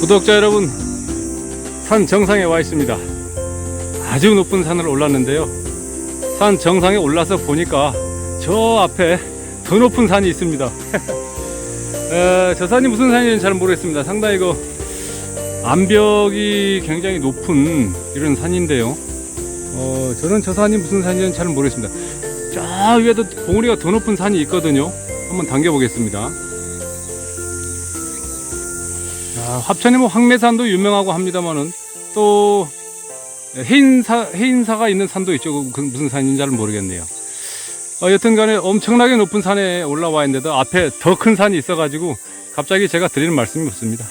구독자 여러분, 산 정상에 와 있습니다. 아주 높은 산을 올랐는데요, 산 정상에 올라서 보니까 저 앞에 더 높은 산이 있습니다. 저 산이 무슨 산인지는 잘 모르겠습니다. 상당히 암벽이 굉장히 높은 이런 산인데요, 저는 저 산이 무슨 산인지는 잘 모르겠습니다. 저 위에도 봉우리가 더 높은 산이 있거든요. 한번 당겨 보겠습니다. 합천에 황매산도 유명하고 합니다만은 또 해인사가 있는 산도 있죠. 그 무슨 산인지 잘 모르겠네요. 여튼 간에 엄청나게 높은 산에 올라와 있는데도 앞에 더 큰 산이 있어가지고 갑자기 제가 드리는 말씀이 없습니다.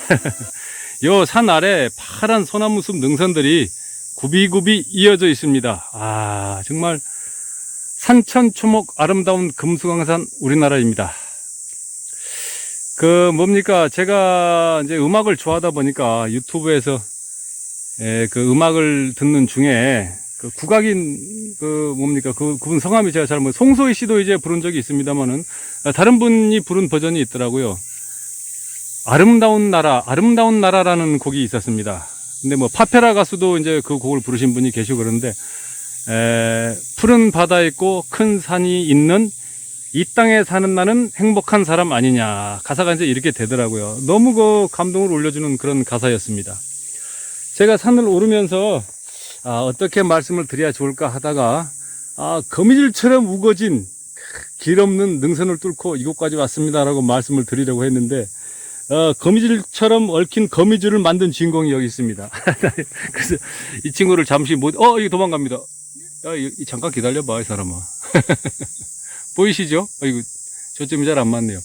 요 산 아래 파란 소나무 숲 능선들이 굽이굽이 이어져 있습니다. 정말 산천초목 아름다운 금수강산 우리나라입니다. 제가 이제 음악을 좋아하다 보니까 유튜브에서 그 음악을 듣는 중에 그 국악인 그분 성함이 제가 잘 송소희 씨도 이제 부른 적이 있습니다만은 다른 분이 부른 버전이 있더라고요. 아름다운 나라라는 곡이 있었습니다. 근데 파페라 가수도 이제 그 곡을 부르신 분이 계시고 그러는데, 푸른 바다 있고 큰 산이 있는 이 땅에 사는 나는 행복한 사람 아니냐, 가사가 이제 이렇게 되더라고요. 너무 감동을 올려주는 그런 가사였습니다. 제가 산을 오르면서 어떻게 말씀을 드려야 좋을까 하다가 거미줄처럼 우거진 길 없는 능선을 뚫고 이곳까지 왔습니다라고 말씀을 드리려고 했는데, 거미줄처럼 얽힌 거미줄을 만든 주인공이 여기 있습니다. 그래서 이 친구를 잠시 이거 도망갑니다. 잠깐 기다려봐, 이 사람아. 보이시죠? 이거 초점이 잘 안 맞네요.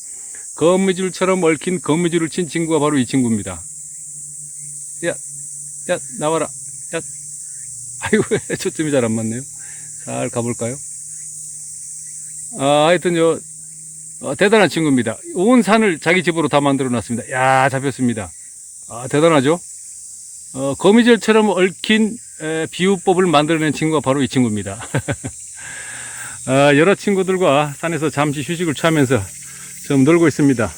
거미줄처럼 얽힌 거미줄을 친 친구가 바로 이 친구입니다. 야, 나와라. 야, 아이고, 초점이 잘 안 맞네요. 잘 가볼까요? 하여튼 대단한 친구입니다. 온 산을 자기 집으로 다 만들어 놨습니다. 야, 잡혔습니다. 대단하죠? 거미줄처럼 얽힌 비유법을 만들어낸 친구가 바로 이 친구입니다. 여러 친구들과 산에서 잠시 휴식을 취하면서 좀 놀고 있습니다.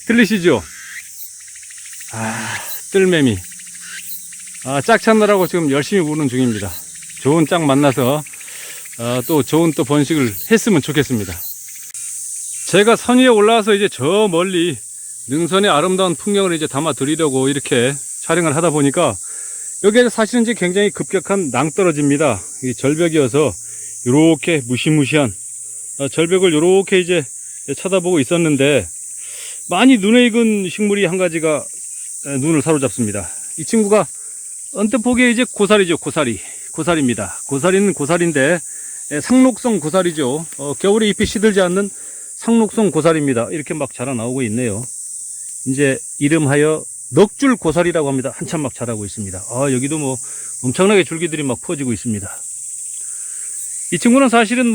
들리시죠? 뜰매미. 짝 찾느라고 지금 열심히 우는 중입니다. 좋은 짝 만나서 또 좋은 번식을 했으면 좋겠습니다. 제가 산 위에 올라와서 이제 저 멀리 능선의 아름다운 풍경을 이제 담아 드리려고 이렇게 촬영을 하다 보니까, 여기에 사실은 이제 굉장히 급격한 낭떠러지입니다. 이 절벽이어서 요렇게 무시무시한 절벽을 요렇게 이제 쳐다보고 있었는데, 많이 눈에 익은 식물이 한 가지가 눈을 사로잡습니다. 이 친구가 언뜻 보기에 이제 고사리죠. 고사리입니다. 고사리는 고사리인데 상록성 고사리죠. 겨울에 잎이 시들지 않는 상록성 고사리입니다. 이렇게 막 자라 나오고 있네요. 이제 이름하여 넉줄 고사리라고 합니다. 한참 막 자라고 있습니다. 여기도 엄청나게 줄기들이 막 퍼지고 있습니다. 이 친구는 사실은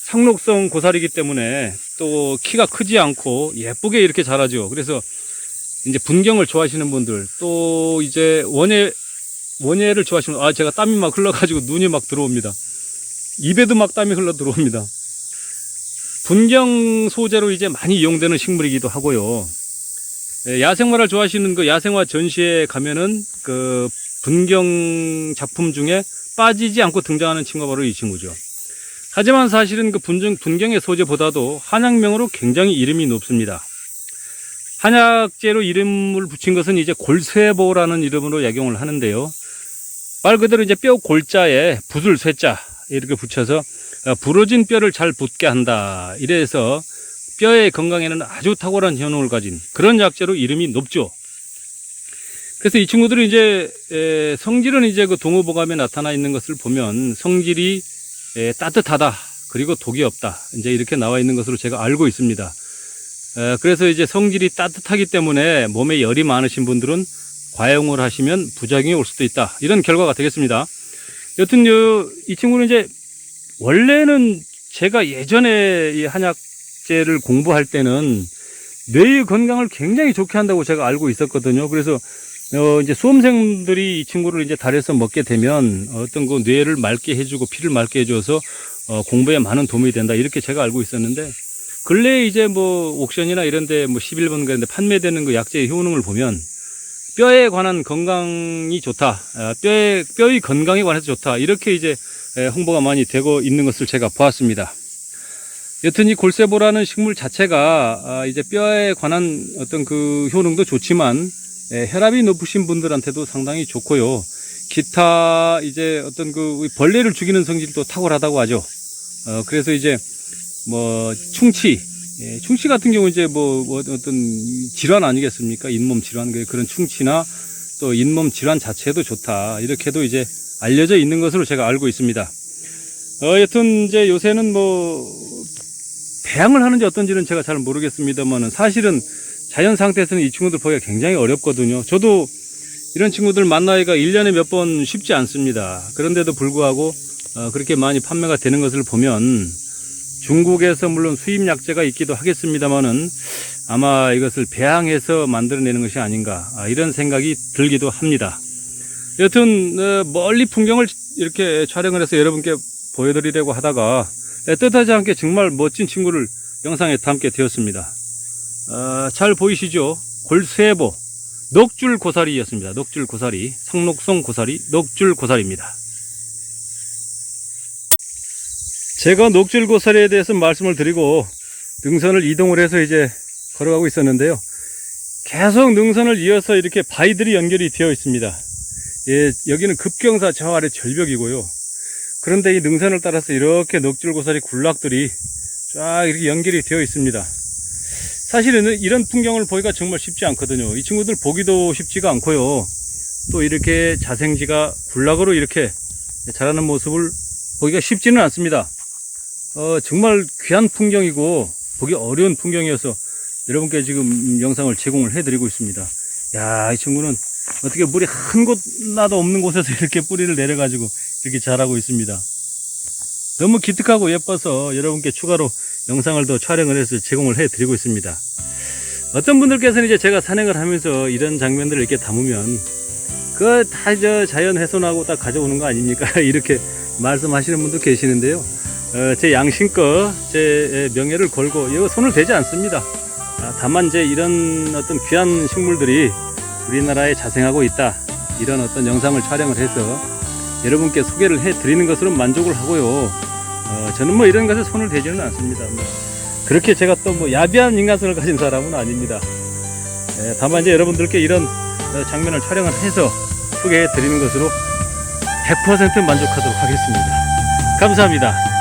상록성 고사리이기 때문에 또 키가 크지 않고 예쁘게 이렇게 자라죠. 그래서 이제 분경을 좋아하시는 분들, 또 이제 원예를 좋아하시는 분들, 제가 땀이 막 흘러가지고 눈이 막 들어옵니다. 입에도 막 땀이 흘러 들어옵니다. 분경 소재로 이제 많이 이용되는 식물이기도 하고요. 야생화를 좋아하시는 야생화 전시에 가면은 분경 작품 중에 빠지지 않고 등장하는 친구가 바로 이 친구죠. 하지만 사실은 분경의 소재보다도 한약명으로 굉장히 이름이 높습니다. 한약재로 이름을 붙인 것은 이제 골쇠보라는 이름으로 약용을 하는데요. 말 그대로 이제 뼈 골자에 붓을 쇠자 이렇게 붙여서 부러진 뼈를 잘 붙게 한다. 이래서 뼈의 건강에는 아주 탁월한 효능을 가진 그런 약재로 이름이 높죠. 그래서 이 친구들이 이제 성질은 이제 동어보감에 나타나 있는 것을 보면 성질이 따뜻하다, 그리고 독이 없다, 이제 이렇게 나와 있는 것으로 제가 알고 있습니다. 그래서 이제 성질이 따뜻하기 때문에 몸에 열이 많으신 분들은 과용을 하시면 부작용이 올 수도 있다, 이런 결과가 되겠습니다. 여튼 이 친구는 이제 원래는 제가 예전에 이 한약재를 공부할 때는 뇌의 건강을 굉장히 좋게 한다고 제가 알고 있었거든요. 그래서 이제 수험생들이 이 친구를 이제 달에서 먹게 되면 어떤 뇌를 맑게 해주고 피를 맑게 해줘서 공부에 많은 도움이 된다, 이렇게 제가 알고 있었는데, 근래에 이제 옥션이나 이런데 11번 가는데 판매되는 약재의 효능을 보면 뼈에 관한 건강이 좋다, 뼈의 건강에 관해서 좋다, 이렇게 이제 홍보가 많이 되고 있는 것을 제가 보았습니다. 여튼 이 골세보라는 식물 자체가 이제 뼈에 관한 어떤 그 효능도 좋지만 혈압이 높으신 분들한테도 상당히 좋고요. 기타 이제 어떤 그 벌레를 죽이는 성질도 탁월하다고 하죠. 그래서 이제 뭐 충치 같은 경우 이제 뭐 어떤 질환 아니겠습니까? 잇몸 질환, 그런 충치나 또 잇몸 질환 자체도 좋다, 이렇게도 이제 알려져 있는 것으로 제가 알고 있습니다. 여튼 이제 요새는 뭐 배양을 하는지 어떤지는 제가 잘 모르겠습니다만은 사실은 자연 상태에서는 이 친구들 보기가 굉장히 어렵거든요. 저도 이런 친구들 만나기가 1년에 몇 번 쉽지 않습니다. 그런데도 불구하고 그렇게 많이 판매가 되는 것을 보면 중국에서 물론 수입 약재가 있기도 하겠습니다만은 아마 이것을 배양해서 만들어내는 것이 아닌가, 이런 생각이 들기도 합니다. 여튼 멀리 풍경을 이렇게 촬영을 해서 여러분께 보여드리려고 하다가 뜻하지 않게 정말 멋진 친구를 영상에 담게 되었습니다. 잘 보이시죠? 골세보 넉줄고사리였습니다. 넉줄고사리, 상록성 고사리, 넉줄고사리입니다. 제가 넉줄고사리에 대해서 말씀을 드리고 능선을 이동을 해서 이제 걸어가고 있었는데요. 계속 능선을 이어서 이렇게 바위들이 연결이 되어 있습니다. 예, 여기는 급경사 저 아래 절벽이고요. 그런데 이 능선을 따라서 이렇게 넉줄고사리 군락들이 쫙 이렇게 연결이 되어 있습니다. 사실은 이런 풍경을 보기가 정말 쉽지 않거든요. 이 친구들 보기도 쉽지가 않고요. 또 이렇게 자생지가 군락으로 이렇게 자라는 모습을 보기가 쉽지는 않습니다. 정말 귀한 풍경이고 보기 어려운 풍경이어서 여러분께 지금 영상을 제공을 해드리고 있습니다. 야, 이 친구는 어떻게 물이 한 곳나도 없는 곳에서 이렇게 뿌리를 내려가지고 이렇게 자라고 있습니다. 너무 기특하고 예뻐서 여러분께 추가로 영상을 더 촬영을 해서 제공을 해드리고 있습니다. 어떤 분들께서는 이제 제가 산행을 하면서 이런 장면들을 이렇게 담으면 그거 다 자연 훼손하고 딱 가져오는 거 아닙니까? 이렇게 말씀하시는 분도 계시는데요. 제 양심껏 제 명예를 걸고 이거 손을 대지 않습니다. 다만 이제 이런 어떤 귀한 식물들이 우리나라에 자생하고 있다, 이런 어떤 영상을 촬영을 해서 여러분께 소개를 해드리는 것으로 만족을 하고요. 저는 뭐 이런 것에 손을 대지는 않습니다. 그렇게 제가 또 뭐 야비한 인간성을 가진 사람은 아닙니다. 다만 이제 여러분들께 이런 장면을 촬영을 해서 소개해 드리는 것으로 100% 만족하도록 하겠습니다. 감사합니다.